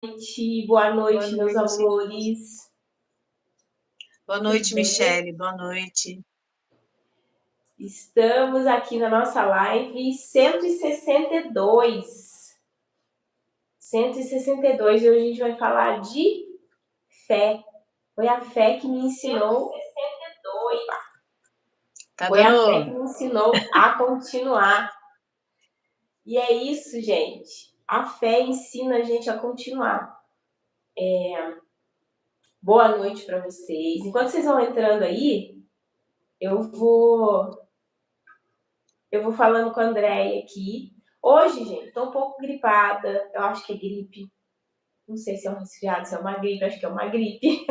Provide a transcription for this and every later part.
Boa Boa noite, meus noite. amores. Boa Tudo noite, bem? Michele. Boa noite. Estamos aqui na nossa live 162. 162 e hoje a gente vai falar de fé. Foi a fé que me ensinou. 162. Tá Foi a fé que dando? me ensinou a continuar. E é isso, gente. A fé ensina a gente a continuar. Boa noite para vocês. Enquanto vocês vão entrando aí, eu vou falando com a Andréia aqui. Hoje, gente, estou um pouco gripada. Eu acho que é gripe. Não sei se é um resfriado, se é uma gripe. Acho que é uma gripe.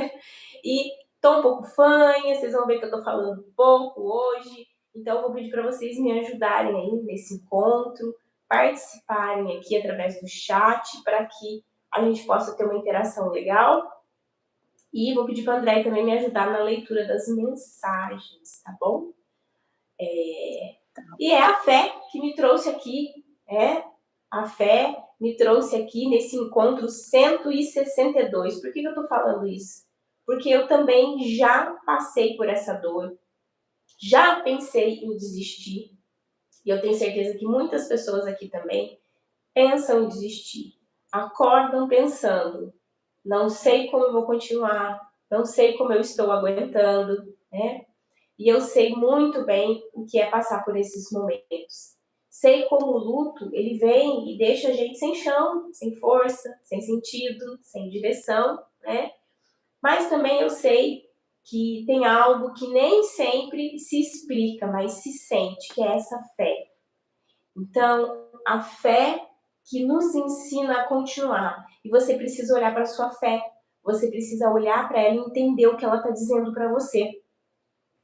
E estou um pouco fanha. Vocês vão ver que eu estou falando pouco hoje. Então, eu vou pedir para vocês me ajudarem aí nesse encontro. Participarem aqui através do chat para que a gente possa ter uma interação legal. E vou pedir para a Andréia também me ajudar na leitura das mensagens, tá bom? E é a fé que me trouxe aqui, a fé me trouxe aqui nesse encontro 162. Por que eu estou falando isso? Porque eu também já passei por essa dor, já pensei em desistir, e eu tenho certeza que muitas pessoas aqui também pensam em desistir. Acordam pensando, não sei como eu vou continuar, não sei como eu estou aguentando, né? E eu sei muito bem o que é passar por esses momentos. Sei como o luto, ele vem e deixa a gente sem chão, sem força, sem sentido, sem direção, né? Mas também eu sei que tem algo que nem sempre se explica, mas se sente, que é essa fé. Então, a fé que nos ensina a continuar. E você precisa olhar para a sua fé. Você precisa olhar para ela e entender o que ela está dizendo para você,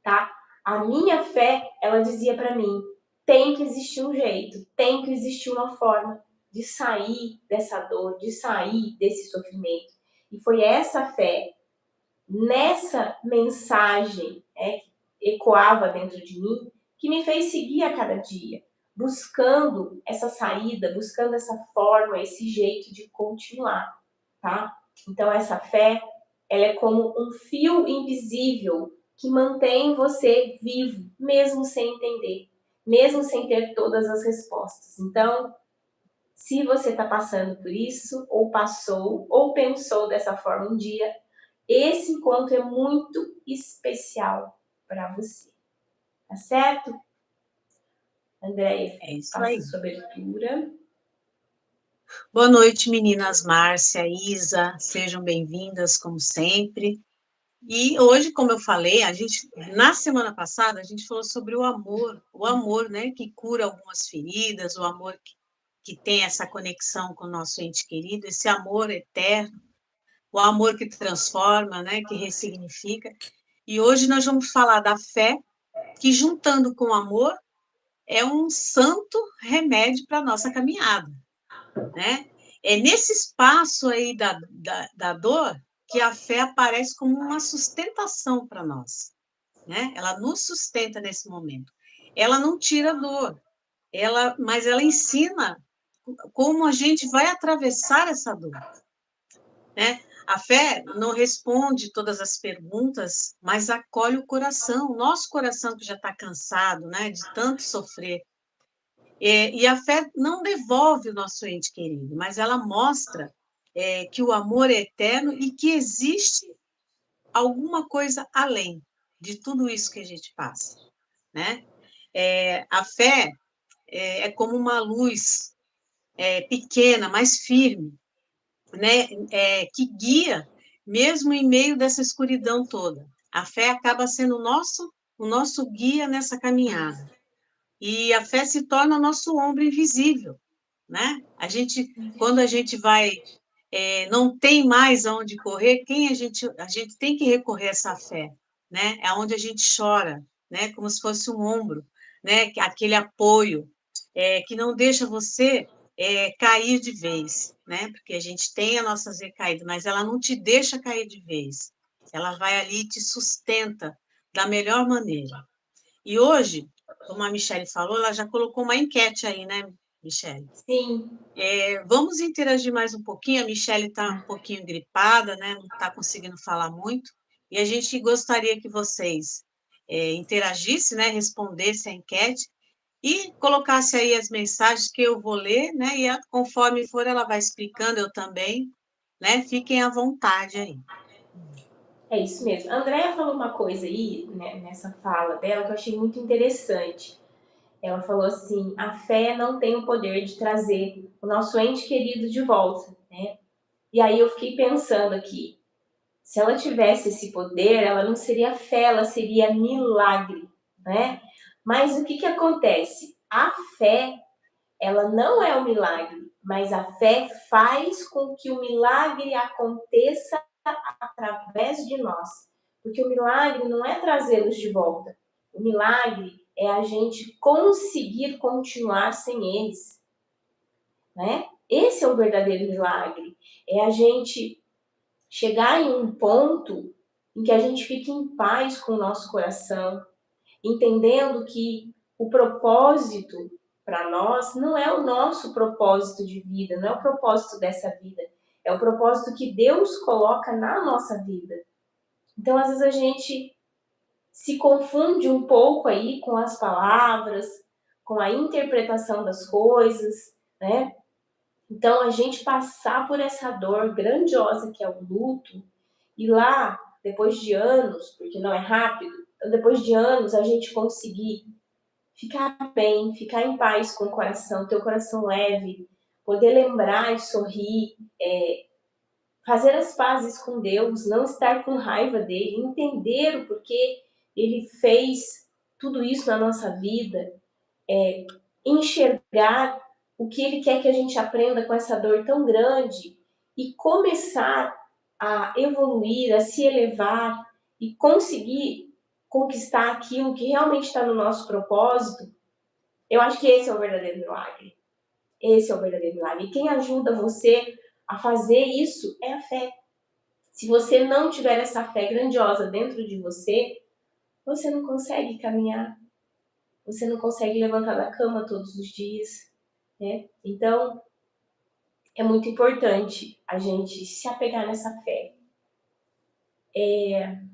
tá? A minha fé, ela dizia para mim, tem que existir um jeito, tem que existir uma forma de sair dessa dor, de sair desse sofrimento. E foi essa fé, nessa mensagem que ecoava dentro de mim, que me fez seguir a cada dia, buscando essa saída, buscando essa forma, esse jeito de continuar, tá? Então essa fé, ela é como um fio invisível que mantém você vivo, mesmo sem entender, mesmo sem ter todas as respostas. Então, se você está passando por isso, ou passou, ou pensou dessa forma um dia, esse encontro é muito especial para você. Tá certo? Andréia, É isso faça aí. sua abertura. Boa noite, meninas Márcia, Isa, sejam bem-vindas, como sempre. E hoje, como eu falei, na semana passada, a gente falou sobre o amor, né, que cura algumas feridas, o amor que tem essa conexão com o nosso ente querido, esse amor eterno, o amor que transforma, né, que ressignifica. E hoje nós vamos falar da fé, que juntando com o amor, é um santo remédio para a nossa caminhada, né? É nesse espaço aí da dor que a fé aparece como uma sustentação para nós, né? Ela nos sustenta nesse momento. Ela não tira a dor, mas ela ensina como a gente vai atravessar essa dor, né? A fé não responde todas as perguntas, mas acolhe o coração, o nosso coração que já está cansado, né, de tanto sofrer. E a fé não devolve o nosso ente querido, mas ela mostra que o amor é eterno e que existe alguma coisa além de tudo isso que a gente passa, né? A fé é como uma luz pequena, mas firme, né? Que guia mesmo em meio dessa escuridão toda. A fé acaba sendo o nosso guia nessa caminhada. E a fé se torna nosso ombro invisível, né? Quando a gente vai, não tem mais aonde correr, a gente tem que recorrer a essa fé, né? É onde a gente chora, né? Como se fosse um ombro, né? Aquele apoio, que não deixa você cair de vez, né? Porque a gente tem as nossas recaídas, mas ela não te deixa cair de vez. Ela vai ali e te sustenta da melhor maneira. E hoje, como a Michelle falou, ela já colocou uma enquete aí, né, Michele? Sim. Vamos interagir mais um pouquinho. A Michele está um pouquinho gripada, né? Não está conseguindo falar muito. E a gente gostaria que vocês interagissem, né? Respondessem a enquete e colocassem aí as mensagens que eu vou ler, né? E conforme for, ela vai explicando, eu também, né? Fiquem à vontade aí. É isso mesmo. A Andrea falou uma coisa aí, né, nessa fala dela, que eu achei muito interessante. Ela falou assim: a fé não tem o poder de trazer o nosso ente querido de volta, né? E aí eu fiquei pensando aqui, se ela tivesse esse poder, ela não seria fé, ela seria milagre, né? Mas o que que acontece? A fé, ela não é o milagre, mas a fé faz com que o milagre aconteça através de nós. Porque o milagre não é trazê-los de volta. O milagre é a gente conseguir continuar sem eles, né? Esse é o verdadeiro milagre. É a gente chegar em um ponto em que a gente fique em paz com o nosso coração, entendendo que o propósito para nós não é o nosso propósito de vida, não é o propósito dessa vida, é o propósito que Deus coloca na nossa vida. Então, às vezes a gente se confunde um pouco aí com as palavras, com a interpretação das coisas, né? Então, a gente passar por essa dor grandiosa que é o luto, e lá, depois de anos, porque não é rápido, então depois de anos a gente conseguir ficar bem, ficar em paz com o coração, ter o coração leve, poder lembrar e sorrir, fazer as pazes com Deus, não estar com raiva dele, entender o porquê ele fez tudo isso na nossa vida, enxergar o que ele quer que a gente aprenda com essa dor tão grande e começar a evoluir, a se elevar e conseguir conquistar aquilo que realmente está no nosso propósito. Eu acho que esse é o verdadeiro milagre. Esse é o verdadeiro milagre. E quem ajuda você a fazer isso é a fé. Se você não tiver essa fé grandiosa dentro de você, você não consegue caminhar, você não consegue levantar da cama todos os dias, né? Então, é muito importante a gente se apegar nessa fé.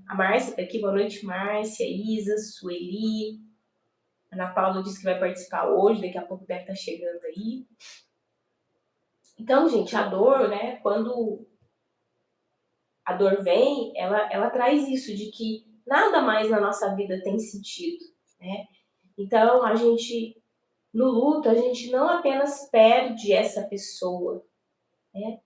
A Márcia está aqui, boa noite, Márcia, Isa, Sueli, Ana Paula disse que vai participar hoje, daqui a pouco deve estar chegando aí. Então, gente, a dor, né, quando a dor vem, ela traz isso de que nada mais na nossa vida tem sentido, né? Então, a gente, no luto, a gente não apenas perde essa pessoa, né?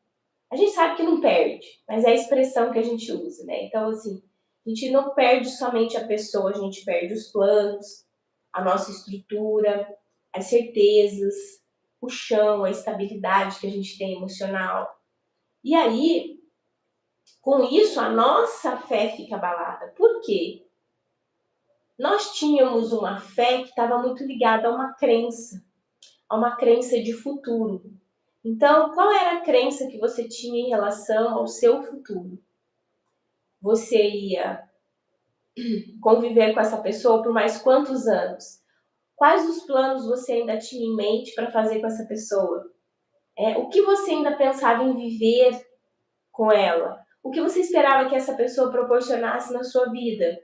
A gente sabe que não perde, mas é a expressão que a gente usa, né? Então, assim, a gente não perde somente a pessoa, a gente perde os planos, a nossa estrutura, as certezas, o chão, a estabilidade que a gente tem emocional. E aí, com isso, a nossa fé fica abalada. Por quê? Nós tínhamos uma fé que estava muito ligada a uma crença de futuro. Então, qual era a crença que você tinha em relação ao seu futuro? Você ia conviver com essa pessoa por mais quantos anos? Quais os planos você ainda tinha em mente para fazer com essa pessoa? O que você ainda pensava em viver com ela? O que você esperava que essa pessoa proporcionasse na sua vida?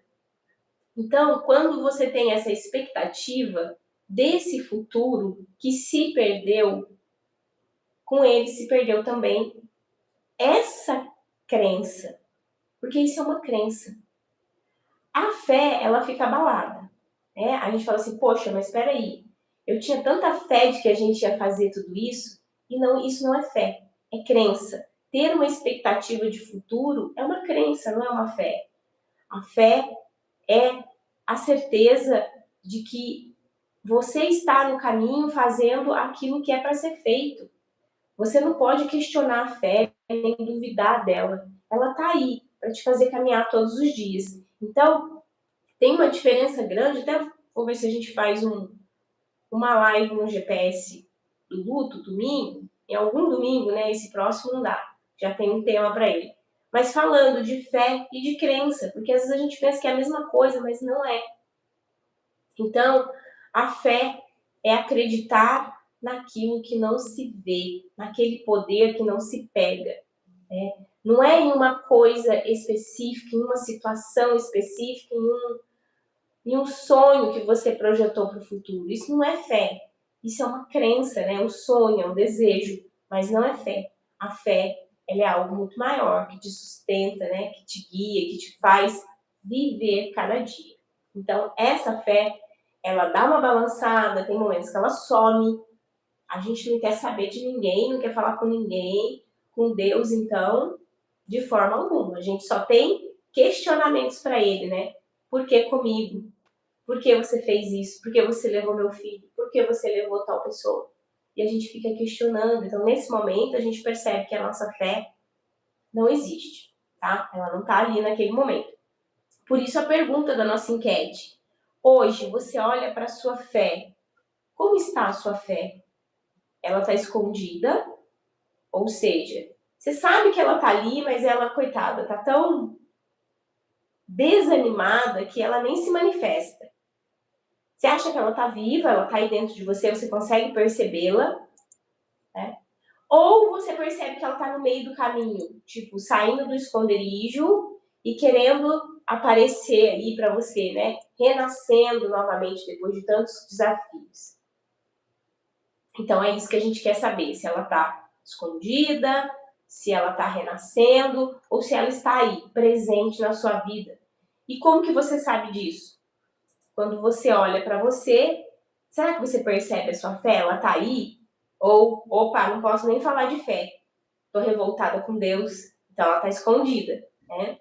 Então, quando você tem essa expectativa desse futuro que se perdeu, com ele se perdeu também essa crença, porque isso é uma crença. A fé, ela fica abalada, né? A gente fala assim, poxa, mas espera aí, eu tinha tanta fé de que a gente ia fazer tudo isso, e não, isso não é fé, é crença. Ter uma expectativa de futuro é uma crença, não é uma fé. A fé é a certeza de que você está no caminho fazendo aquilo que é para ser feito. Você não pode questionar a fé nem duvidar dela. Ela está aí para te fazer caminhar todos os dias. Então, tem uma diferença grande. Até vou ver se a gente faz uma live no GPS do luto, domingo. Em algum domingo, né? Esse próximo não dá. Já tem um tema para ele. Mas falando de fé e de crença, porque às vezes a gente pensa que é a mesma coisa, mas não é. Então, a fé é acreditar naquilo que não se vê, naquele poder que não se pega. Né? Não é em uma coisa específica, em uma situação específica, em um sonho que você projetou para o futuro. Isso não é fé. Isso é uma crença, né? Um sonho, é um desejo, mas não é fé. A fé, ela é algo muito maior, que te sustenta, né? Que te guia, que te faz viver cada dia. Então, essa fé, ela dá uma balançada, tem momentos que ela some, a gente não quer saber de ninguém, não quer falar com ninguém, com Deus, então, de forma alguma. A gente só tem questionamentos para ele, né? Por que comigo? Por que você fez isso? Por que você levou meu filho? Por que você levou tal pessoa? E a gente fica questionando. Então, nesse momento, a gente percebe que a nossa fé não existe, tá? Ela não está ali naquele momento. Por isso, a pergunta da nossa enquete. Hoje, você olha para a sua fé. Como está a sua fé? Ela está escondida? Ou seja, você sabe que ela está ali, mas ela, coitada, está tão desanimada que ela nem se manifesta. Você acha que ela está viva, ela está aí dentro de você, você consegue percebê-la, né? Ou você percebe que ela está no meio do caminho, tipo, saindo do esconderijo e querendo aparecer ali para você, né? Renascendo novamente depois de tantos desafios. Então é isso que a gente quer saber, se ela está escondida, se ela está renascendo ou se ela está aí, presente na sua vida. E como que você sabe disso? Quando você olha para você, será que você percebe a sua fé? Ela está aí? Ou, opa, não posso nem falar de fé. Estou revoltada com Deus, então ela está escondida, né?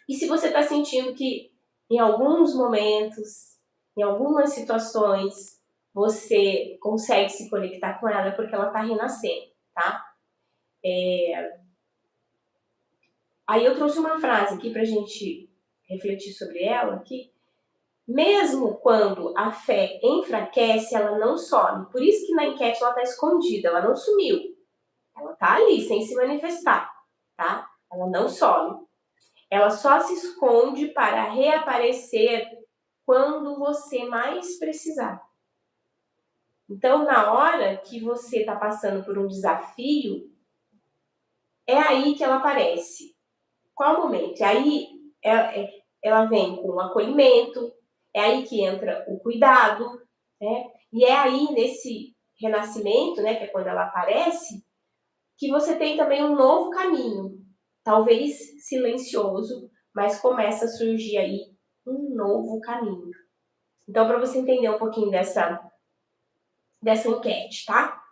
E se você está sentindo que em alguns momentos, em algumas situações, você consegue se conectar com ela, é porque ela está renascendo, tá? Aí eu trouxe uma frase aqui para a gente refletir sobre ela, que mesmo quando a fé enfraquece, ela não some. Por isso que na enquete ela está escondida, ela não sumiu. Ela está ali, sem se manifestar, tá? Ela não some. Ela só se esconde para reaparecer quando você mais precisar. Então, na hora que você está passando por um desafio, é aí que ela aparece. Qual momento? Aí ela vem com o acolhimento, é aí que entra o cuidado, né? E é aí, nesse renascimento, né, que é quando ela aparece, que você tem também um novo caminho, talvez silencioso, mas começa a surgir aí um novo caminho. Então, para você entender um pouquinho dessa enquete, tá?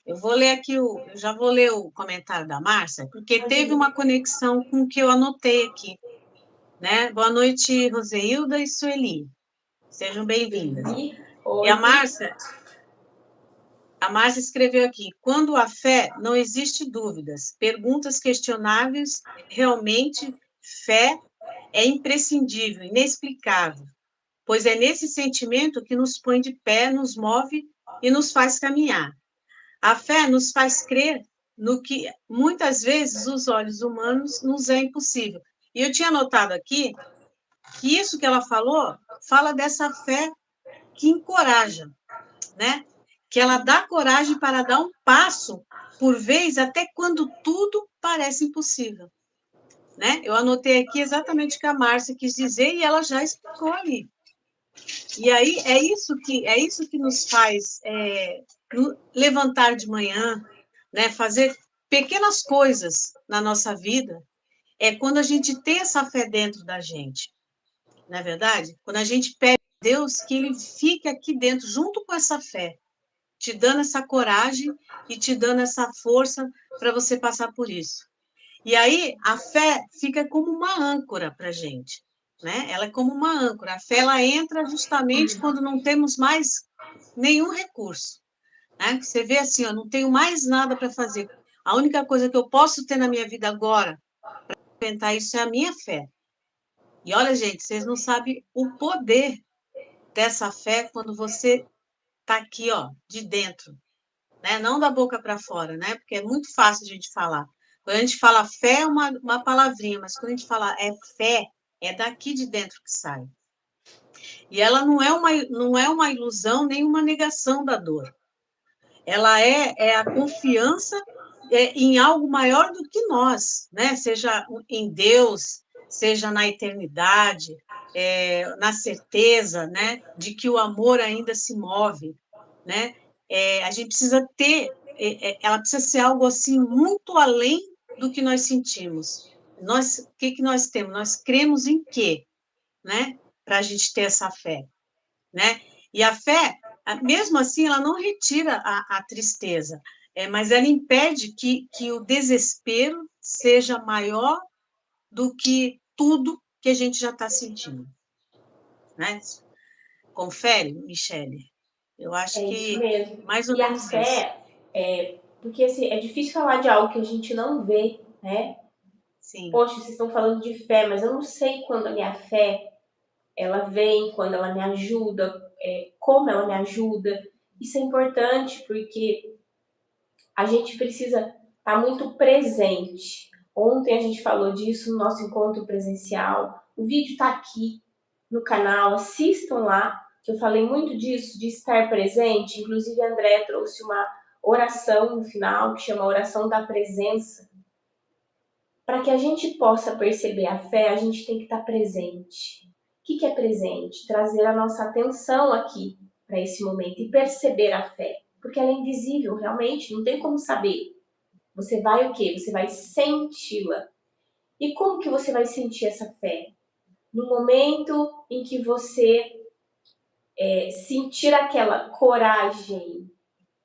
Eu vou ler aqui, eu já vou ler o comentário da Márcia, porque teve uma conexão com o que eu anotei aqui, né? Boa noite, Roseilda e Sueli. Sejam bem-vindas. E a Márcia escreveu aqui: quando há fé, não existe dúvidas, perguntas questionáveis, realmente fé é imprescindível, inexplicável, pois é nesse sentimento que nos põe de pé, nos move e nos faz caminhar. A fé nos faz crer no que muitas vezes os olhos humanos nos é impossível. E eu tinha notado aqui que isso que ela falou fala dessa fé que encoraja, né? Que ela dá coragem para dar um passo por vez, até quando tudo parece impossível, né? Eu anotei aqui exatamente o que a Márcia quis dizer e ela já explicou ali. E aí é isso que nos faz levantar de manhã, né? Fazer pequenas coisas na nossa vida, é quando a gente tem essa fé dentro da gente, não é verdade? Quando a gente pede a Deus que Ele fique aqui dentro, junto com essa fé, te dando essa coragem e te dando essa força para você passar por isso. E aí a fé fica como uma âncora para a gente, né? Ela é como uma âncora. A fé ela entra justamente quando não temos mais nenhum recurso, né? Você vê assim, eu não tenho mais nada para fazer. A única coisa que eu posso ter na minha vida agora para inventar isso é a minha fé. E olha, gente, vocês não sabem o poder dessa fé quando você está aqui, ó, de dentro, né? Não da boca para fora, né? Porque é muito fácil a gente falar. Quando a gente fala fé é uma palavrinha, mas quando a gente fala é fé, é daqui de dentro que sai. E ela não é uma ilusão nem uma negação da dor. Ela é a confiança em algo maior do que nós, né? Seja em Deus, seja na eternidade, na certeza, né? De que o amor ainda se move, né? A gente precisa ter, ela precisa ser algo assim muito além do que nós sentimos. O que nós temos? Nós cremos em quê, né? Para a gente ter essa fé, né? E a fé, mesmo assim, ela não retira a tristeza, mas ela impede que o desespero seja maior do que tudo que a gente já está sentindo, né? Confere, Michele? Eu acho É isso que mesmo. mais ou E a menos isso. fé, porque assim, é difícil falar de algo que a gente não vê, né? Sim, Poxa, vocês estão falando de fé, mas eu não sei quando a minha fé ela vem, quando ela me ajuda, como ela me ajuda. Isso é importante porque a gente precisa estar muito presente. Ontem a gente falou disso no nosso encontro presencial. O vídeo está aqui no canal, assistam lá, que eu falei muito disso, de estar presente. Inclusive, a André trouxe uma oração no final, que chama Oração da Presença. Para que a gente possa perceber a fé, a gente tem que estar presente. O que é presente? Trazer a nossa atenção aqui para esse momento e perceber a fé. Porque ela é invisível, realmente, não tem como saber. Você vai o quê? Você vai senti-la. E como que você vai sentir essa fé? No momento em que você sentir aquela coragem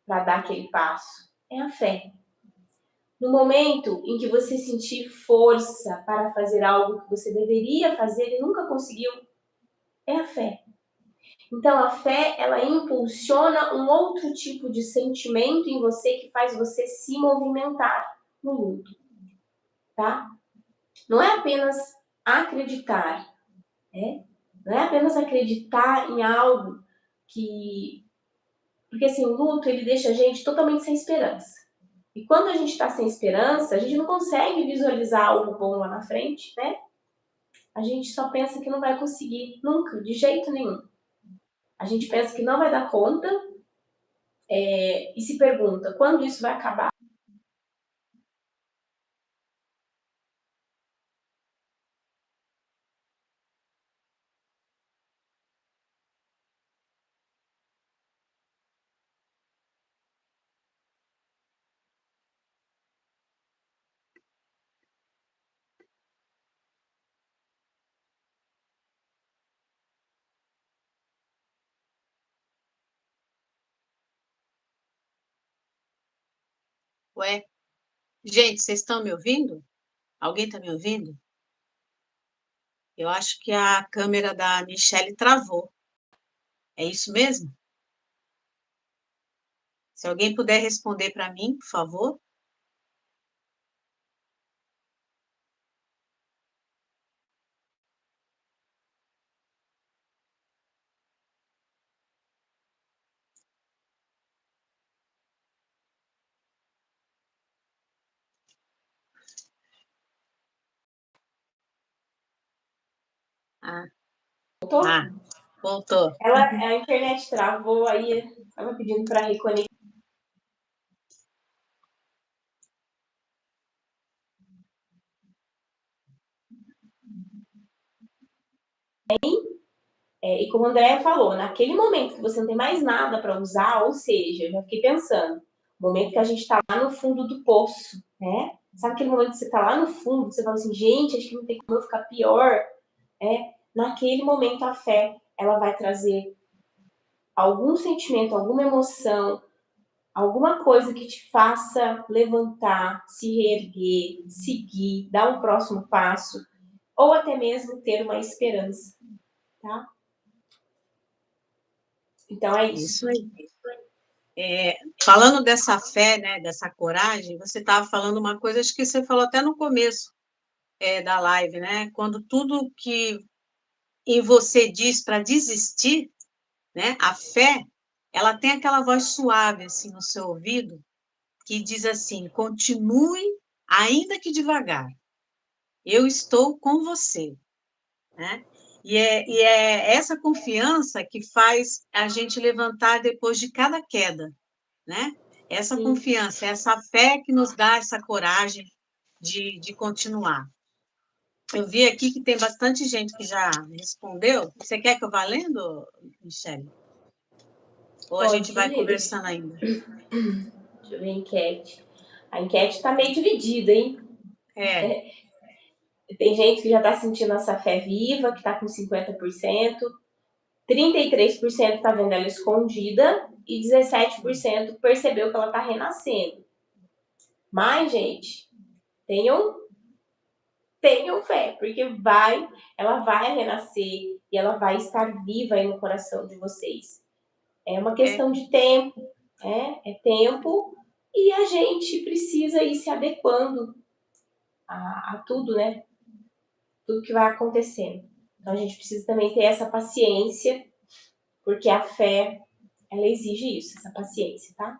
para dar aquele passo. É a fé. No momento em que você sentir força para fazer algo que você deveria fazer e nunca conseguiu, é a fé. Então a fé, ela impulsiona um outro tipo de sentimento em você que faz você se movimentar no mundo, tá? Não é apenas acreditar, né? Não é apenas acreditar em algo que... Porque assim, o luto, ele deixa a gente totalmente sem esperança. E quando a gente está sem esperança, a gente não consegue visualizar algo bom lá na frente, né? A gente só pensa que não vai conseguir nunca, de jeito nenhum. A gente pensa que não vai dar conta, e se pergunta quando isso vai acabar. ué. Gente, vocês estão me ouvindo? Alguém está me ouvindo? Eu acho que a câmera da Michelle travou. É isso mesmo? Se alguém puder responder para mim, por favor. Ah, Voltou? ah, voltou. A internet travou, aí estava pedindo para reconectar. E como o André falou, naquele momento que você não tem mais nada para usar, ou seja, eu já fiquei pensando, o momento que a gente está lá no fundo do poço, né? Sabe aquele momento que você está lá no fundo, que você fala assim, gente, acho que não tem como eu ficar pior, naquele momento a fé, ela vai trazer algum sentimento, alguma emoção, alguma coisa que te faça levantar, se reerguer, seguir, dar um próximo passo, ou até mesmo ter uma esperança, tá? Então é isso. Isso aí. Falando dessa fé, né, dessa coragem, você estava falando uma coisa, acho que você falou até no começo da live, né? Quando tudo que em você diz para desistir, né? A fé, ela tem aquela voz suave assim no seu ouvido que diz assim: continue, ainda que devagar. Eu estou com você, né? E é essa confiança que faz a gente levantar depois de cada queda, né? Essa Sim. confiança, essa fé que nos dá essa coragem de continuar. Eu vi aqui que tem bastante gente que já respondeu. Você quer que eu vá lendo, Michele? Ou a gente Pode vai ler. conversando ainda? Deixa eu ver a enquete. A enquete está meio dividida, hein? É, Tem gente que já está sentindo essa fé viva, que está com 50%, 33% está vendo ela escondida e 17% percebeu que ela está renascendo. Mas, gente, tenham, tenham fé, porque ela vai renascer e ela vai estar viva aí no coração de vocês. É uma é, questão de tempo, é tempo e a gente precisa ir se adequando a tudo, né? Tudo que vai acontecendo. Então a gente precisa também ter essa paciência, porque a fé, ela exige isso, essa paciência, tá?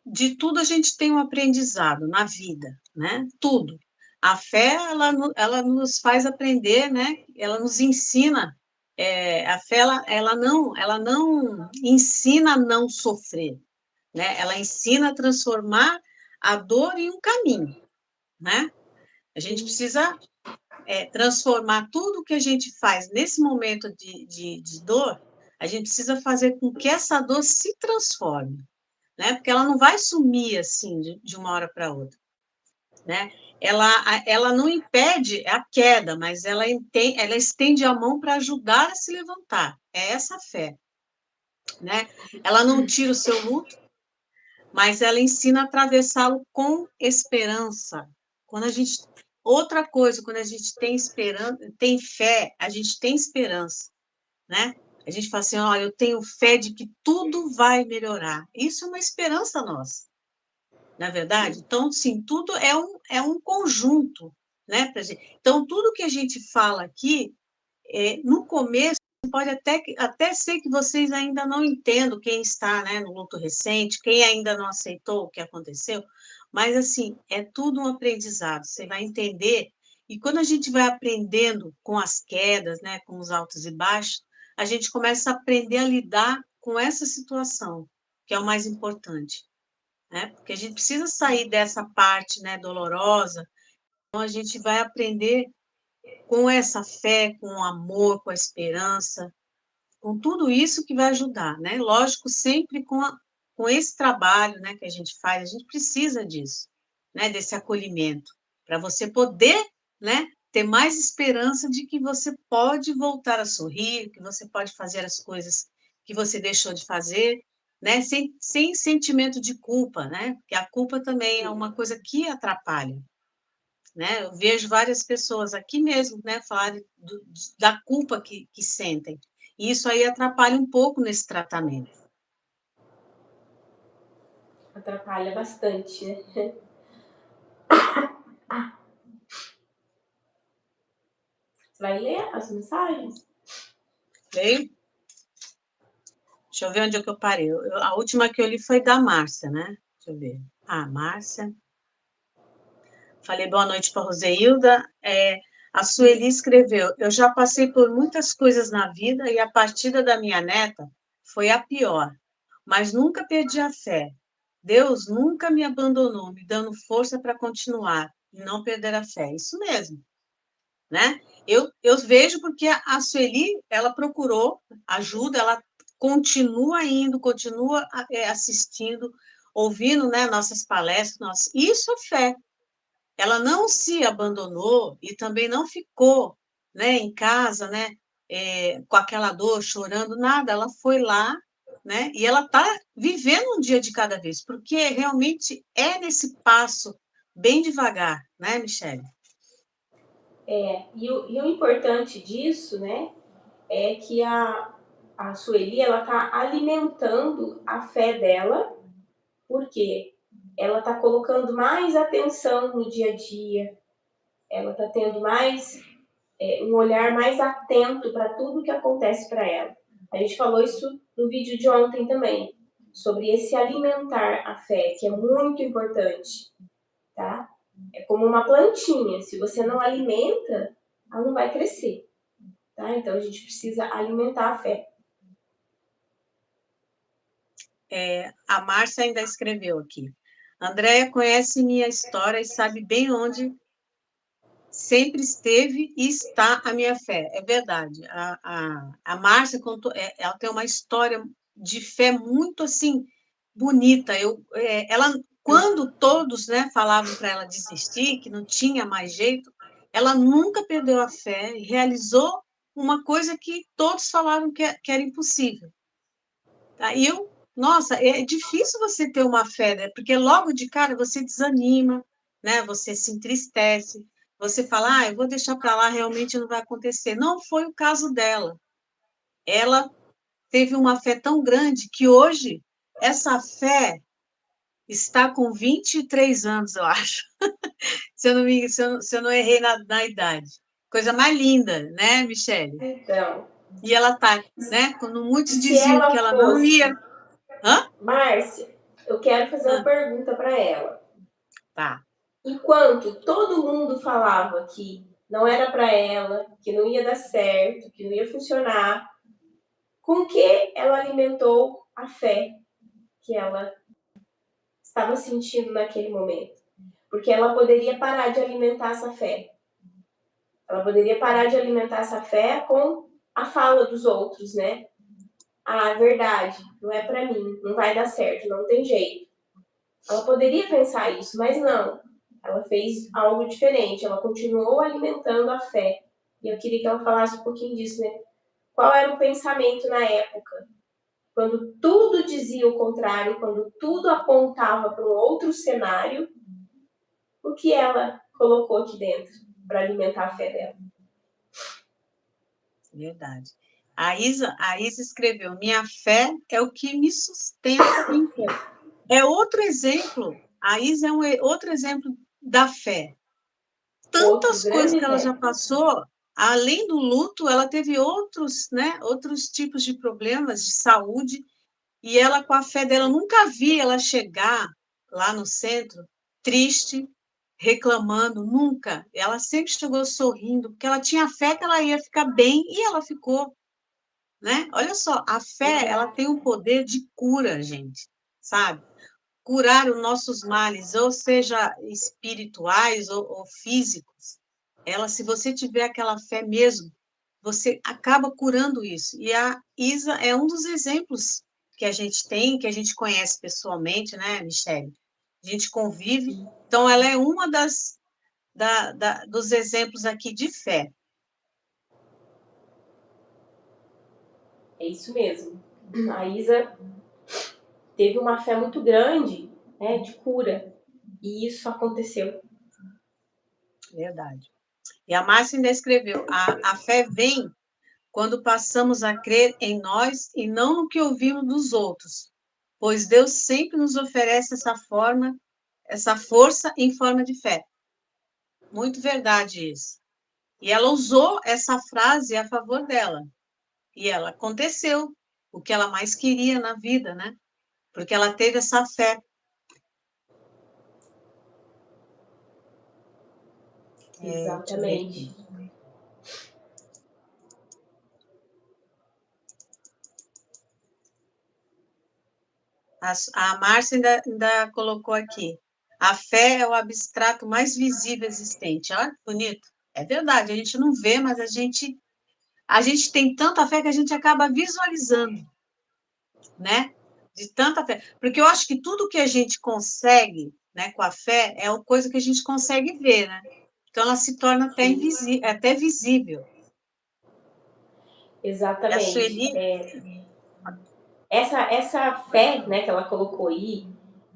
de tudo a gente tem um aprendizado na vida, né? Tudo. A fé, ela nos faz aprender, né? Ela nos ensina. A fé, ela não ensina a não sofrer, né? Ela ensina a transformar a dor em um caminho, né? A gente Sim. precisa transformar tudo que a gente faz nesse momento de dor, a gente precisa fazer com que essa dor se transforme, né? Porque ela não vai sumir assim de uma hora para outra, né? Ela não impede a queda, mas ela estende a mão para ajudar a se levantar. É essa fé, né? Ela não tira o seu luto, mas ela ensina a atravessá-lo com esperança. Quando a gente outra coisa, quando a gente tem esperança, tem fé, a gente tem esperança, né? A gente fala assim, olha, eu tenho fé de que tudo vai melhorar. Isso é uma esperança nossa, na verdade. Então, sim, tudo é um conjunto, né? Então, tudo que a gente fala aqui, no começo, pode até ser que vocês ainda não entendam quem está, né, no luto recente, quem ainda não aceitou o que aconteceu, mas, assim, é tudo um aprendizado. Você vai entender, e quando a gente vai aprendendo com as quedas, né, com os altos e baixos, a gente começa a aprender a lidar com essa situação, que é o mais importante, né? Porque a gente precisa sair dessa parte, né, dolorosa, então a gente vai aprender com essa fé, com o amor, com a esperança, com tudo isso que vai ajudar, né? Lógico, sempre com esse trabalho, né, que a gente faz, a gente precisa disso, né, desse acolhimento, para você poder, né, ter mais esperança de que você pode voltar a sorrir, que você pode fazer as coisas que você deixou de fazer, né, sem sentimento de culpa, né? Porque a culpa também é uma coisa que atrapalha, né? Eu vejo várias pessoas aqui mesmo, né, falarem da culpa que sentem. E isso aí atrapalha um pouco nesse tratamento. Atrapalha bastante, né? Você vai ler as mensagens? Ok? Deixa eu ver onde é que eu parei. A última que eu li foi da Márcia, né? Deixa eu ver. Márcia. Falei boa noite para a Roseilda. A Sueli Isso. escreveu: eu já passei por muitas coisas na vida e a partida da minha neta foi a pior, mas nunca perdi a fé. Deus nunca me abandonou, me dando força para continuar e não perder a fé. Isso mesmo, né? Eu vejo porque a Sueli, ela procurou ajuda, ela continua indo, continua assistindo, ouvindo, né, nossas palestras. Isso é fé. Ela não se abandonou e também não ficou, né, em casa, né, com aquela dor, chorando, nada. Ela foi lá, né, e ela está vivendo um dia de cada vez, porque realmente é nesse passo bem devagar, né, Michele? E o importante disso, né, é que a Sueli, ela tá alimentando a fé dela, porque ela tá colocando mais atenção no dia a dia, ela tá tendo mais um olhar mais atento para tudo que acontece para ela. A gente falou isso no vídeo de ontem também, sobre esse alimentar a fé, que é muito importante, tá? É como uma plantinha, se você não alimenta, ela não vai crescer. Tá? Então, a gente precisa alimentar a fé. A Márcia ainda escreveu aqui. Andréia conhece minha história e sabe bem onde sempre esteve e está a minha fé. É verdade. A Márcia contou, ela tem uma história de fé muito assim bonita. Ela, quando todos, né, falavam para ela desistir, que não tinha mais jeito, ela nunca perdeu a fé e realizou uma coisa que todos falavam que era impossível. Tá? Nossa, é difícil você ter uma fé, né? Porque logo de cara você desanima, né? Você se entristece, você fala, eu vou deixar para lá, realmente não vai acontecer. Não foi o caso dela. Ela teve uma fé tão grande que hoje essa fé está com 23 anos, eu acho. Se eu não errei na idade. Coisa mais linda, né, Michele? Então, E ela está, né? Quando e muitos se diziam que ela ela não ia. fosse... Hã? Márcia, eu quero fazer uma Hã? pergunta para ela. Tá. Enquanto todo mundo falava que não era para ela, que não ia dar certo, que não ia funcionar, com que ela alimentou a fé que ela estava sentindo naquele momento? Porque ela poderia parar de alimentar essa fé. Ela poderia parar de alimentar essa fé com a fala dos outros, né? Ah, é verdade, não é para mim, não vai dar certo, não tem jeito. Ela poderia pensar isso, mas não. Ela fez algo diferente, ela continuou alimentando a fé. E eu queria que ela falasse um pouquinho disso, né? Qual era o pensamento na época? Quando tudo dizia o contrário, quando tudo apontava para um outro cenário, o que ela colocou aqui dentro para alimentar a fé dela? Verdade. A Isa escreveu: minha fé é o que me sustenta em pé. É outro exemplo. A Isa é outro exemplo da fé. Outro Tantas coisas grande que ela já exemplo. passou, além do luto, ela teve outros, né, outros tipos de problemas de saúde, e ela, com a fé dela, nunca vi ela chegar lá no centro triste, reclamando, nunca. Ela sempre chegou sorrindo, porque ela tinha fé que ela ia ficar bem, e ela ficou. Né? Olha só, a fé, ela Exato. tem um poder de cura, gente, sabe? Curar os nossos males, ou seja, espirituais ou físicos. Ela, se você tiver aquela fé mesmo, você acaba curando isso. E a Isa é um dos exemplos que a gente tem, que a gente conhece pessoalmente, né, Michele? A gente convive. Então, ela é uma dos exemplos aqui de fé. É isso mesmo. A Isa teve uma fé muito grande, né, de cura. E isso aconteceu. Verdade. E a Márcia ainda escreveu: a fé vem quando passamos a crer em nós e não no que ouvimos dos outros, pois Deus sempre nos oferece essa força em forma de fé. Muito verdade isso. E ela usou essa frase a favor dela. E ela aconteceu o que ela mais queria na vida, né? Porque ela teve essa fé. Deixa eu ver aqui. Exatamente. A Márcia ainda colocou aqui: a fé é o abstrato mais visível existente. Olha que bonito. É verdade, a gente não vê, mas a gente tem tanta fé que a gente acaba visualizando, né? De tanta fé. Porque eu acho que tudo que a gente consegue, né, com a fé é uma coisa que a gente consegue ver, né? Então ela se torna Sim, até visível. E a exatamente. Sueli, Essa fé, né, que ela colocou aí,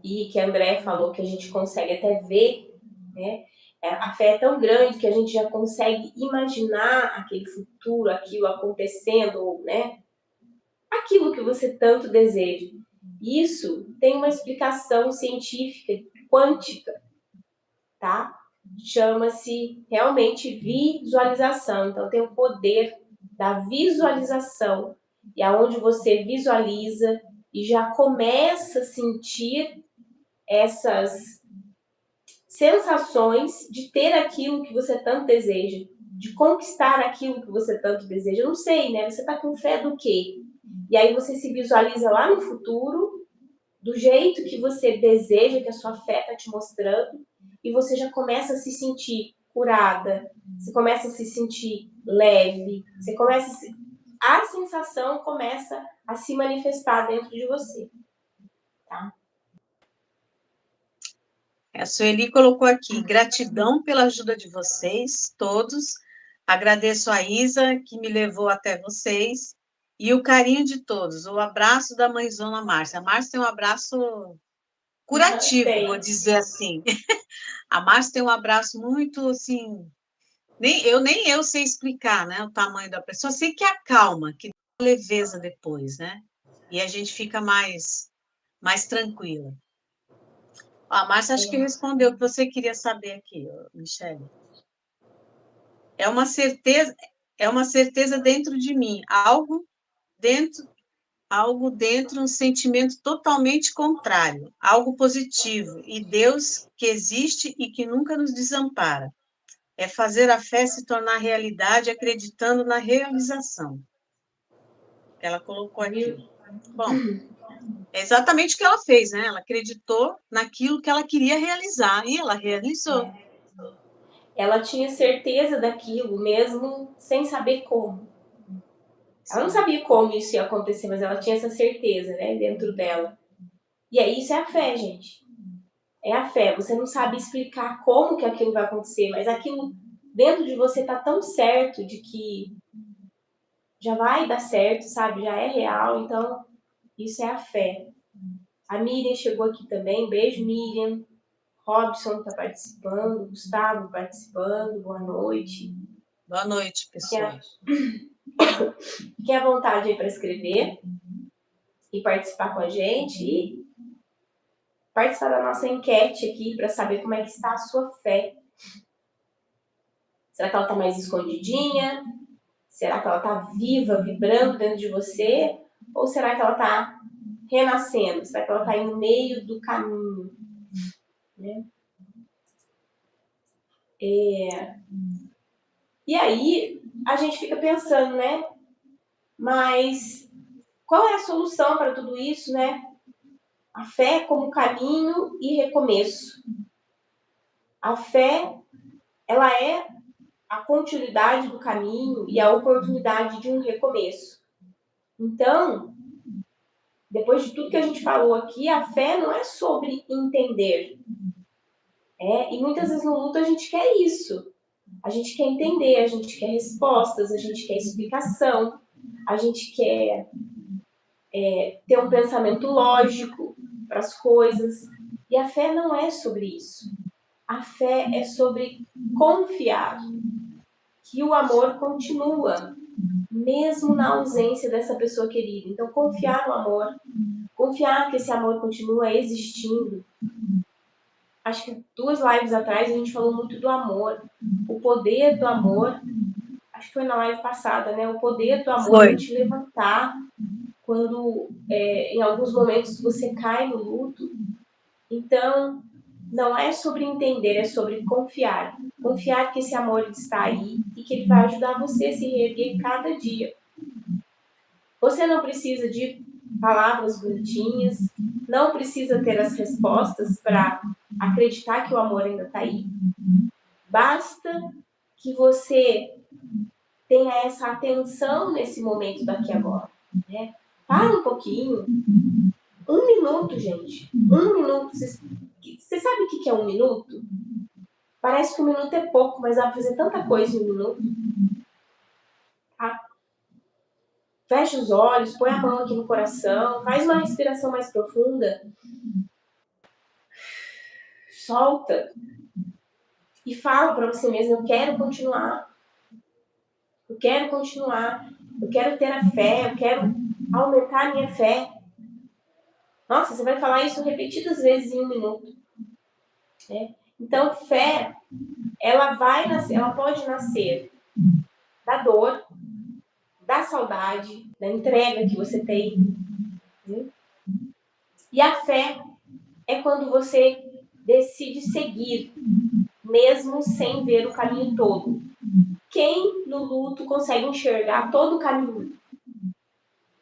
e que a André falou que a gente consegue até ver, né? A fé é tão grande que a gente já consegue imaginar aquele futuro, aquilo acontecendo, né? Aquilo que você tanto deseja. Isso tem uma explicação científica quântica, tá? Chama-se realmente visualização. Então tem o poder da visualização e aonde você visualiza e já começa a sentir essas sensações de ter aquilo que você tanto deseja. de conquistar aquilo que você tanto deseja. Eu não sei, né? Você está com fé do quê? E aí você se visualiza lá no futuro, do jeito que você deseja, que a sua fé está te mostrando, e você já começa a se sentir curada, você começa a se sentir leve, você começa a sensação começa a se manifestar dentro de você, tá? A Sueli colocou aqui, gratidão pela ajuda de vocês, todos. Agradeço a Isa, que me levou até vocês, e o carinho de todos, o abraço da mãezona Márcia. A Márcia tem um abraço curativo, vou dizer assim. A Márcia tem um abraço muito, assim, nem eu sei explicar, né, o tamanho da pessoa, sei que acalma, que dá leveza depois, né? E a gente fica mais tranquila. A Márcia acho que respondeu o que você queria saber aqui, Michele. É uma certeza dentro de mim, algo dentro, um sentimento totalmente contrário, algo positivo, e Deus que existe e que nunca nos desampara. É fazer a fé se tornar realidade acreditando na realização. Ela colocou aqui. Bom, é exatamente o que ela fez, né? Ela acreditou naquilo que ela queria realizar e ela realizou. Ela tinha certeza daquilo mesmo sem saber como. Ela não sabia como isso ia acontecer, mas ela tinha essa certeza, né, dentro dela. E aí isso é a fé, gente. É a fé. Você não sabe explicar como que aquilo vai acontecer, mas aquilo dentro de você tá tão certo de que já vai dar certo, sabe? Já é real, então isso é a fé. A Miriam chegou aqui também. Beijo, Miriam. Robson tá participando, Gustavo participando. Boa noite. Boa noite, pessoal. Fiquem à vontade aí para escrever e participar com a gente e participar da nossa enquete aqui para saber como é que está a sua fé. Será que ela está mais escondidinha? Será que ela está viva, vibrando dentro de você? Ou será que ela está renascendo? Será que ela está aí no meio do caminho? Né? E aí a gente fica pensando, né? Mas qual é a solução para tudo isso, né? A fé como caminho e recomeço. A fé, ela é a continuidade do caminho e a oportunidade de um recomeço. Então, depois de tudo que a gente falou aqui, a fé não é sobre entender. E muitas vezes no luto a gente quer isso. A gente quer entender, a gente quer respostas, a gente quer explicação, a gente quer ter um pensamento lógico para as coisas. E a fé não é sobre isso. A fé é sobre confiar que o amor continua, mesmo na ausência dessa pessoa querida. Então, confiar no amor, confiar que esse amor continua existindo. Acho que 2 lives atrás a gente falou muito do amor, o poder do amor. Acho que foi na live passada, né? O poder do amor em te levantar quando, em alguns momentos, você cai no luto. Então, não é sobre entender, é sobre confiar. Confiar que esse amor está aí e que ele vai ajudar você a se reerguer cada dia. Você não precisa de palavras bonitinhas, não precisa ter as respostas para acreditar que o amor ainda está aí. Basta que você tenha essa atenção nesse momento daqui agora. Né? Para um pouquinho. 1 minuto, gente. 1 minuto. Você sabe o que é 1 minuto? Parece que 1 minuto é pouco, mas dá para fazer tanta coisa em 1 minuto. Tá? Fecha os olhos, põe a mão aqui no coração, faz uma respiração mais profunda. Solta. E fala para você mesmo, eu quero continuar. Eu quero continuar. Eu quero ter a fé, eu quero aumentar a minha fé. Nossa, você vai falar isso repetidas vezes em 1 minuto. Né? Então, fé, ela vai nascer, ela pode nascer da dor, da saudade, da entrega que você tem. Né? E a fé é quando você decide seguir, mesmo sem ver o caminho todo. Quem no luto consegue enxergar todo o caminho?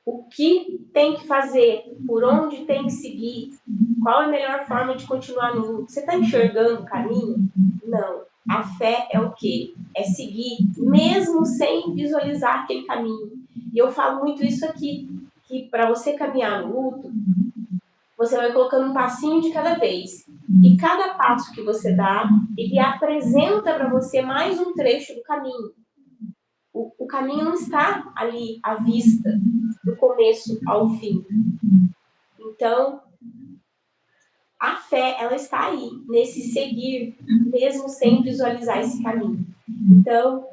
O que tem que fazer? Por onde tem que seguir? Qual é a melhor forma de continuar no luto? Você está enxergando o caminho? Não. A fé é o quê? É seguir, mesmo sem visualizar aquele caminho. E eu falo muito isso aqui, que para você caminhar no luto, você vai colocando um passinho de cada vez. E cada passo que você dá, ele apresenta para você mais um trecho do caminho. O caminho não está ali à vista, do começo ao fim. Então, a fé, ela está aí, nesse seguir, mesmo sem visualizar esse caminho. Então,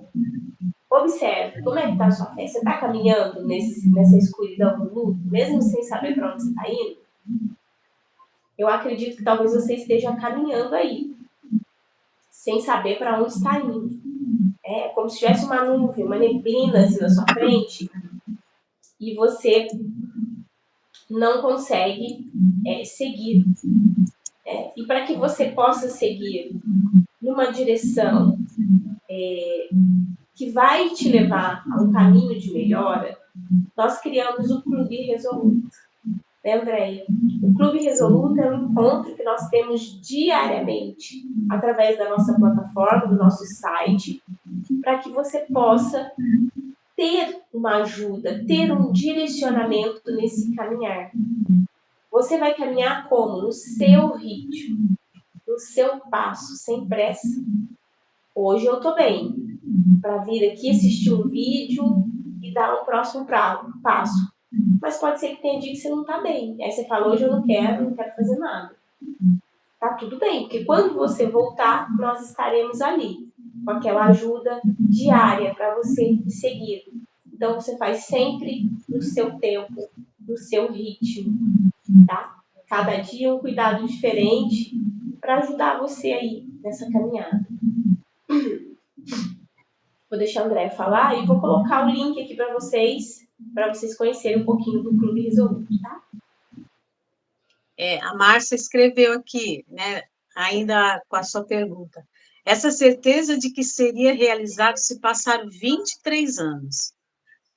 observe, como é que está a sua fé? Você está caminhando nessa escuridão do luto, mesmo sem saber para onde você está indo? Eu acredito que talvez você esteja caminhando aí, sem saber para onde está indo. É como se tivesse uma nuvem, uma neblina assim na sua frente, e você não consegue seguir. E para que você possa seguir numa direção que vai te levar a um caminho de melhora, nós criamos o Clube Resoluto. Né, Andréia? O Clube Resoluto é um encontro que nós temos diariamente, através da nossa plataforma, do nosso site, para que você possa ter uma ajuda, ter um direcionamento nesse caminhar. Você vai caminhar como? No seu ritmo, no seu passo, sem pressa. Hoje eu tô bem, para vir aqui assistir um vídeo e dar um próximo passo. Mas pode ser que tenha dia que você não tá bem. Aí você fala, hoje eu não quero fazer nada. Tá tudo bem, porque quando você voltar, nós estaremos ali, com aquela ajuda diária para você seguir. Então você faz sempre no seu tempo, no seu ritmo, tá? Cada dia um cuidado diferente para ajudar você aí nessa caminhada. Vou deixar a André falar e vou colocar o link aqui para vocês conhecerem um pouquinho do Clube Resoluto, tá? A Márcia escreveu aqui, né, ainda com a sua pergunta. Essa certeza de que seria realizado se passar 23 anos.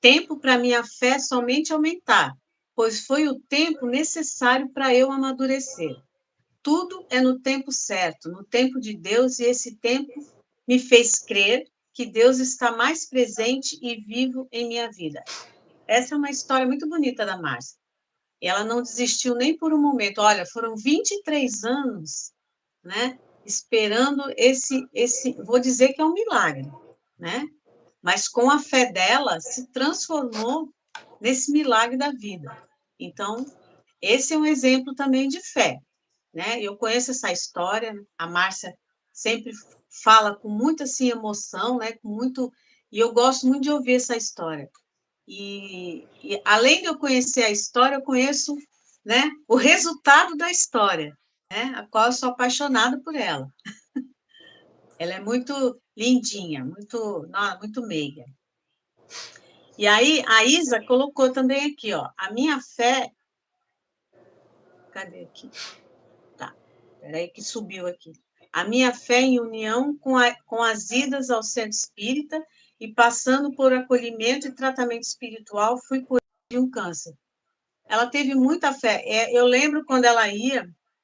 Tempo para minha fé somente aumentar, pois foi o tempo necessário para eu amadurecer. Tudo é no tempo certo, no tempo de Deus, e esse tempo me fez crer que Deus está mais presente e vivo em minha vida. Essa é uma história muito bonita da Márcia. E ela não desistiu nem por um momento. Olha, foram 23 anos, né, esperando vou dizer que é um milagre, né? Mas com a fé dela, se transformou nesse milagre da vida. Então, esse é um exemplo também de fé, né? Eu conheço essa história, a Márcia sempre fala com muita assim, emoção, né? E eu gosto muito de ouvir essa história. E além de eu conhecer a história, eu conheço, né, o resultado da história, né, a qual eu sou apaixonada por ela. Ela é muito lindinha, muito meiga. E aí, a Isa colocou também aqui, ó, a minha fé... Cadê aqui? Tá, peraí que subiu aqui. A minha fé em união com as idas ao centro espírita e passando por acolhimento e tratamento espiritual, fui curada de um câncer. Ela teve muita fé. Eu lembro quando ela ia,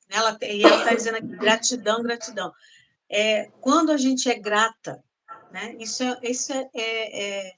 e ela está dizendo aqui, gratidão, gratidão. Quando a gente é grata, né? Isso é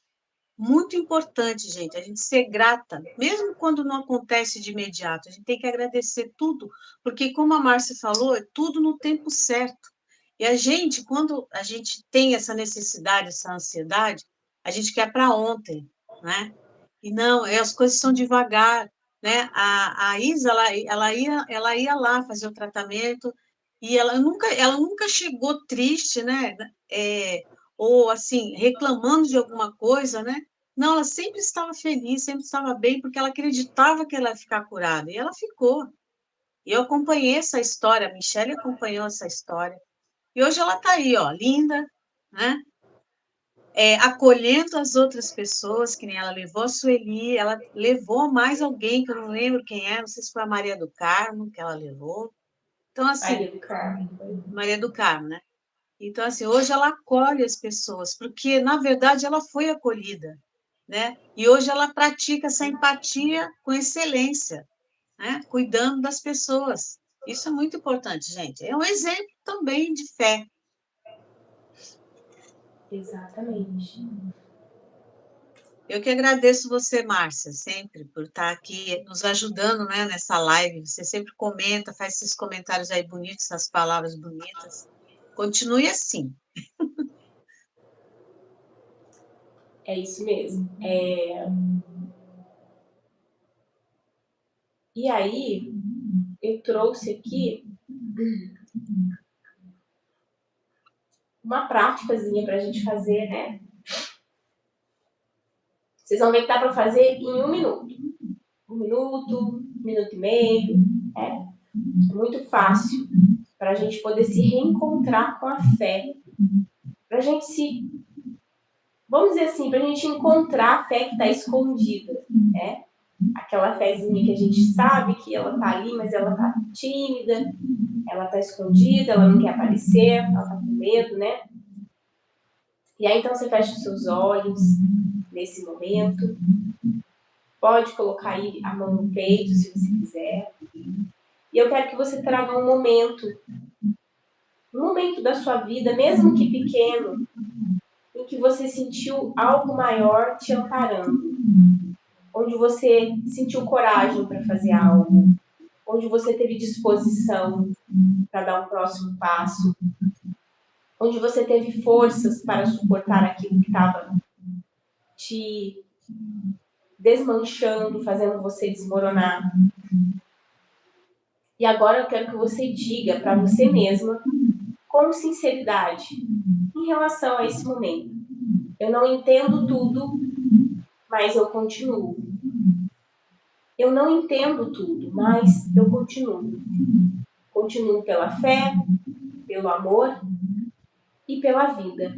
muito importante, gente, a gente ser grata, mesmo quando não acontece de imediato, a gente tem que agradecer tudo, porque, como a Márcia falou, é tudo no tempo certo. E a gente, quando a gente tem essa necessidade, essa ansiedade, a gente quer para ontem, né? E não, as coisas são devagar, né? A Isa, ela ia lá fazer o tratamento e ela nunca chegou triste, né? Ou assim, reclamando de alguma coisa, né? Não, ela sempre estava feliz, sempre estava bem, porque ela acreditava que ela ia ficar curada, e ela ficou. E eu acompanhei essa história, a Michelle acompanhou essa história, e hoje ela está aí, ó, linda, né? Acolhendo as outras pessoas, que nem ela levou a Sueli, ela levou mais alguém, que eu não lembro quem é, não sei se foi a Maria do Carmo que ela levou. Então, assim, Maria do Carmo. Maria do Carmo, né? Então, assim, hoje ela acolhe as pessoas, porque, na verdade, ela foi acolhida, né? E hoje ela pratica essa empatia com excelência, né? Cuidando das pessoas. Isso é muito importante, gente. É um exemplo também de fé. Exatamente. Eu que agradeço você, Márcia, sempre por estar aqui nos ajudando, né, nessa live. Você sempre comenta, faz esses comentários aí bonitos, essas palavras bonitas. Continue assim. É isso mesmo. E aí, eu trouxe aqui uma práticazinha para a gente fazer, né? Vocês vão ver que dá para fazer em 1 minuto. 1 minuto e meio. É muito fácil para a gente poder se reencontrar com a fé. Para a gente se. Vamos dizer assim, para a gente encontrar a fé que está escondida, né? Aquela fezinha que a gente sabe que ela está ali, mas ela está tímida, ela está escondida, ela não quer aparecer, ela está com medo, né? E aí então você fecha os seus olhos nesse momento. Pode colocar aí a mão no peito se você quiser. E eu quero que você traga um momento da sua vida, mesmo que pequeno, em que você sentiu algo maior te amparando. Onde você sentiu coragem para fazer algo. Onde você teve disposição para dar um próximo passo. Onde você teve forças para suportar aquilo que estava te desmanchando, fazendo você desmoronar. E agora eu quero que você diga para você mesma, com sinceridade, em relação a esse momento. Eu não entendo tudo, mas eu continuo. Eu não entendo tudo, mas eu continuo. Continuo pela fé, pelo amor e pela vida.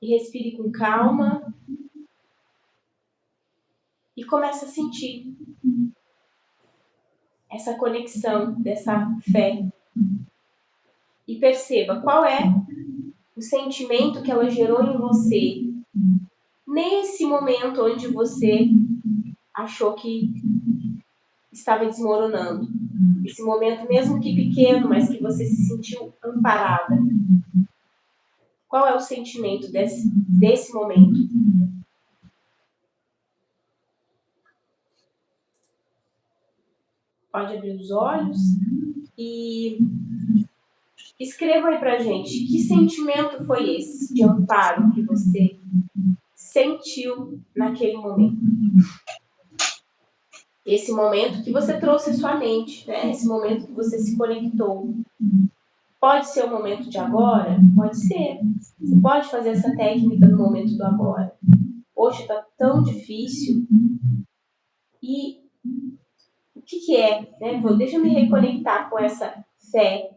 E respire com calma e comece a sentir essa conexão dessa fé. E perceba qual é o sentimento que ela gerou em você nesse momento onde você achou que estava desmoronando. Esse momento, mesmo que pequeno, mas que você se sentiu amparada. Qual é o sentimento desse momento? Pode abrir os olhos e escreva aí pra gente que sentimento foi esse de amparo que você sentiu naquele momento. Esse momento que você trouxe à sua mente, né? Esse momento que você se conectou. Pode ser o momento de agora? Pode ser. Você pode fazer essa técnica no momento do agora. Poxa, tá tão difícil. E o que é? Né? Deixa eu me reconectar com essa fé.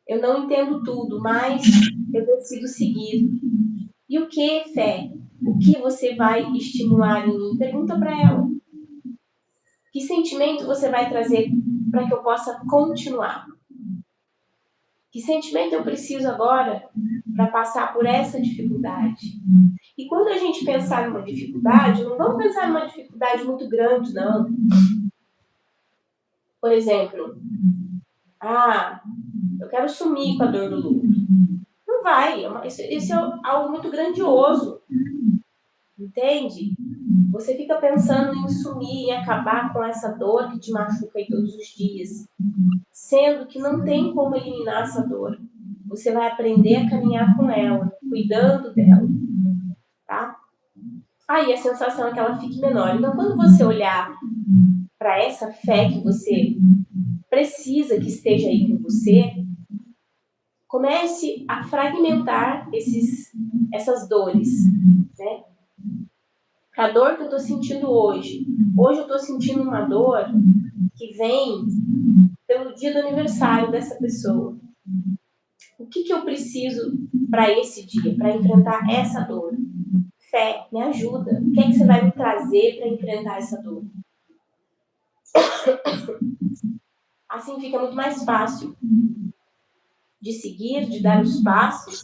Eu não entendo tudo, mas eu decido seguir. E o que, fé? O que você vai estimular em mim? Pergunta para ela. Que sentimento você vai trazer para que eu possa continuar? Que sentimento eu preciso agora para passar por essa dificuldade? E quando a gente pensar numa dificuldade, não vamos pensar numa dificuldade muito grande, não. Por exemplo, eu quero sumir com a dor do luto. Não vai, isso é algo muito grandioso. Entende? Você fica pensando em sumir, em acabar com essa dor que te machuca aí todos os dias. Sendo que não tem como eliminar essa dor. Você vai aprender a caminhar com ela, cuidando dela. Tá? Aí a sensação é que ela fique menor. Então, quando você olhar para essa fé que você precisa que esteja aí com você, comece a fragmentar essas dores, né? A dor que eu estou sentindo hoje. Hoje eu estou sentindo uma dor que vem pelo dia do aniversário dessa pessoa. O que eu preciso para esse dia, para enfrentar essa dor? Fé, me ajuda. O que é que você vai me trazer para enfrentar essa dor? Assim fica muito mais fácil de seguir, de dar os passos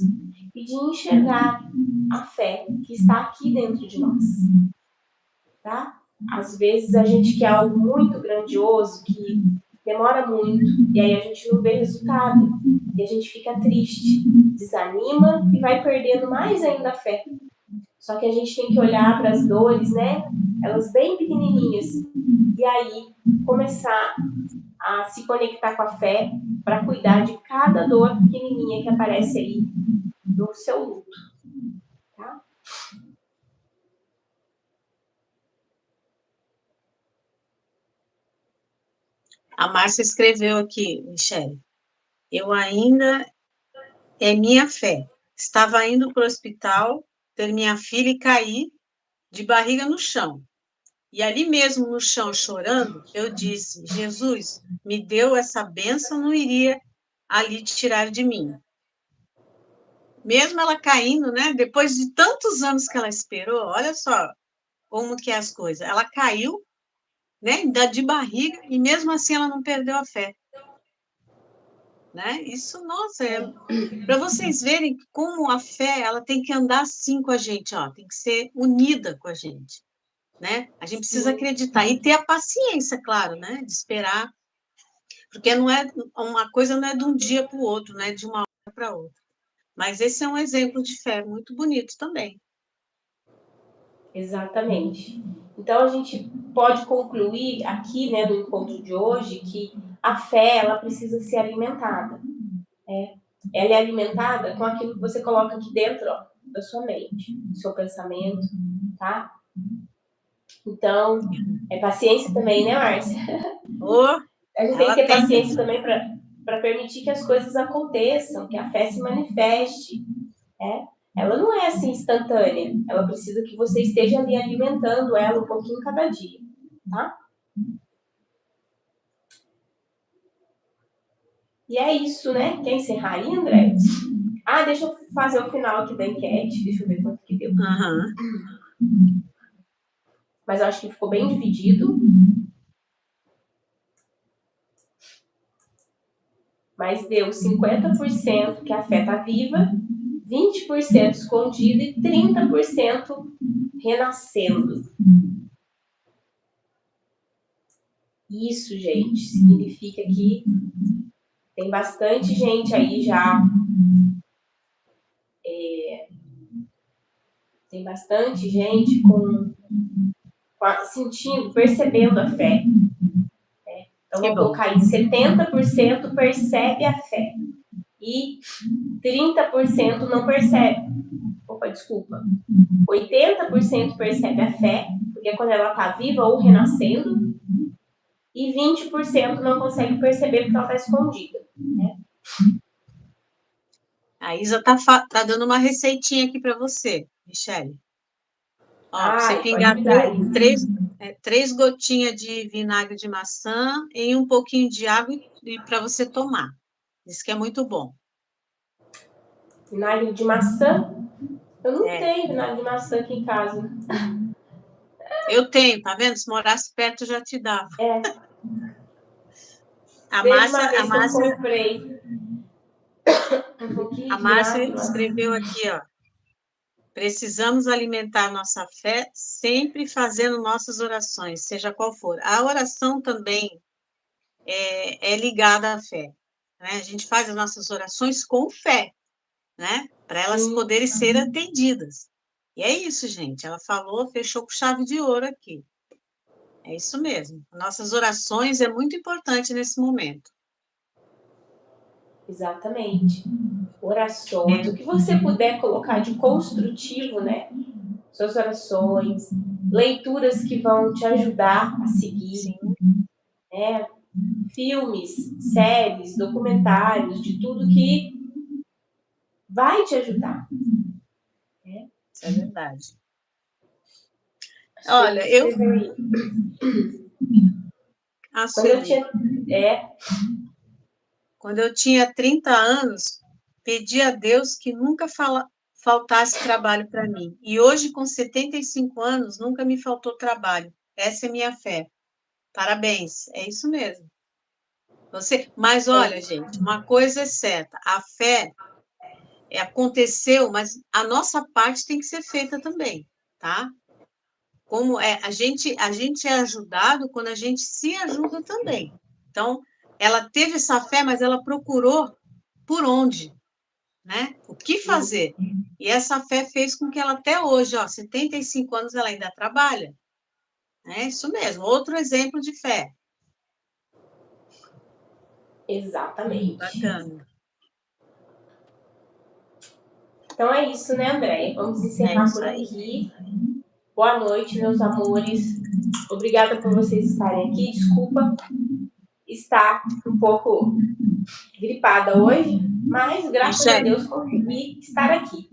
e de enxergar a fé que está aqui dentro de nós, tá? Às vezes a gente quer algo muito grandioso que demora muito e aí a gente não vê resultado e a gente fica triste, desanima e vai perdendo mais ainda a fé. Só que a gente tem que olhar para as dores, né? Elas bem pequenininhas e aí começar a se conectar com a fé para cuidar de cada dor pequenininha que aparece aí no seu luto, tá? A Márcia escreveu aqui, Michele, eu ainda é minha fé. Estava indo para o hospital ter minha filha e caí de barriga no chão. E ali mesmo no chão, chorando, eu disse, Jesus, me deu essa bênção, não iria ali tirar de mim. Mesmo ela caindo, né? Depois de tantos anos que ela esperou, olha só como que é as coisas. Ela caiu, né? De barriga e mesmo assim ela não perdeu a fé, né? Isso, nossa, para vocês verem como a fé ela tem que andar assim com a gente, ó, tem que ser unida com a gente, né? A gente precisa acreditar e ter a paciência, claro, né? De esperar, porque não é uma coisa não é de um dia para o outro, né? De uma hora para outra. Mas esse é um exemplo de fé muito bonito também. Exatamente. Então a gente pode concluir aqui, né, no encontro de hoje, que a fé ela precisa ser alimentada. Ela é alimentada com aquilo que você coloca aqui dentro, ó, da sua mente, do seu pensamento, tá? Então, é paciência também, né, Márcia? Oh, A gente tem que ela ter tem paciência mesmo. também para permitir que as coisas aconteçam, que a fé se manifeste. Né? Ela não é assim instantânea. Ela precisa que você esteja ali alimentando ela um pouquinho cada dia, tá? E é isso, né? Quer encerrar aí, André? Ah, deixa eu fazer o final aqui da enquete. Deixa eu ver quanto que deu. Mas eu acho que ficou bem dividido. Mas deu 50% que a fé está viva, 20% escondida e 30% renascendo. Isso, gente, significa que tem bastante gente aí já. Tem bastante gente sentindo, percebendo a fé. Então, vamos colocar aí: 70% percebe a fé e 30% não percebe. Opa, desculpa. 80% percebe a fé, porque é quando ela está viva ou renascendo, e 20% não consegue perceber porque ela está escondida. Né? A Isa tá dando uma receitinha aqui para você, Michele. Ó, você pingar três gotinhas de vinagre de maçã em um pouquinho de água e para você tomar. Isso que é muito bom. Vinagre de maçã? Eu não tenho vinagre de maçã aqui em casa. Eu tenho, tá vendo? Se morasse perto, eu já te dava. A Teve uma Márcia, vez que eu comprei um pouquinho a de Márcia vinagre de maçã. escreveu aqui, ó. Precisamos alimentar nossa fé sempre fazendo nossas orações, seja qual for. A oração também é ligada à fé. Né? A gente faz as nossas orações com fé, né? Para elas poderem ser atendidas. E é isso, gente. Ela falou, fechou com chave de ouro aqui. É isso mesmo. Nossas orações é muito importante nesse momento. Exatamente. Orações, o que você puder colocar de construtivo, né? Suas orações, leituras que vão te ajudar a seguir, né? Filmes, séries, documentários, de tudo que vai te ajudar. Né? Isso é verdade. Olha, Quando eu tinha 30 anos, pedi a Deus que nunca faltasse trabalho para mim. E hoje, com 75 anos, nunca me faltou trabalho. Essa é minha fé. Parabéns. É isso mesmo. Mas olha, gente, uma coisa é certa, a fé aconteceu, mas a nossa parte tem que ser feita também, tá? Como a gente é ajudado quando a gente se ajuda também. Então, ela teve essa fé, mas ela procurou por onde, né? O que fazer? E essa fé fez com que ela até hoje, ó, 75 anos, ela ainda trabalha. É isso mesmo, outro exemplo de fé. Exatamente. Bacana. Então é isso, né, Andréia? Vamos É encerrar isso por aí. aqui. Boa noite, meus amores. Obrigada por vocês estarem aqui. Desculpa estar um pouco gripada hoje, mas graças a Michele, Deus consegui estar aqui.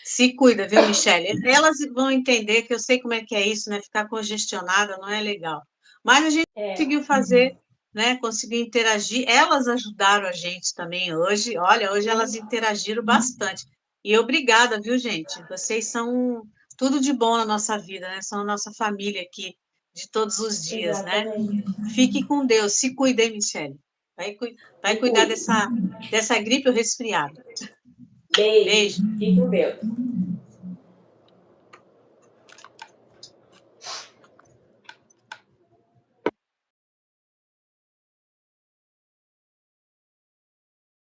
se cuida, viu, Michele? Elas vão entender que eu sei como é que é isso, né? Ficar congestionada não é legal. Mas a gente conseguiu fazer, né? Conseguiu interagir. Elas ajudaram a gente também hoje. Olha, hoje elas interagiram bastante. E obrigada, viu, gente? Vocês são tudo de bom na nossa vida, né? São a nossa família aqui de todos os dias, né? Exatamente. Fique com Deus. Se cuide, hein, Michele? Vai Me cuidar cuide. dessa gripe ou resfriado. Beijo. Beijo. Fique com Deus.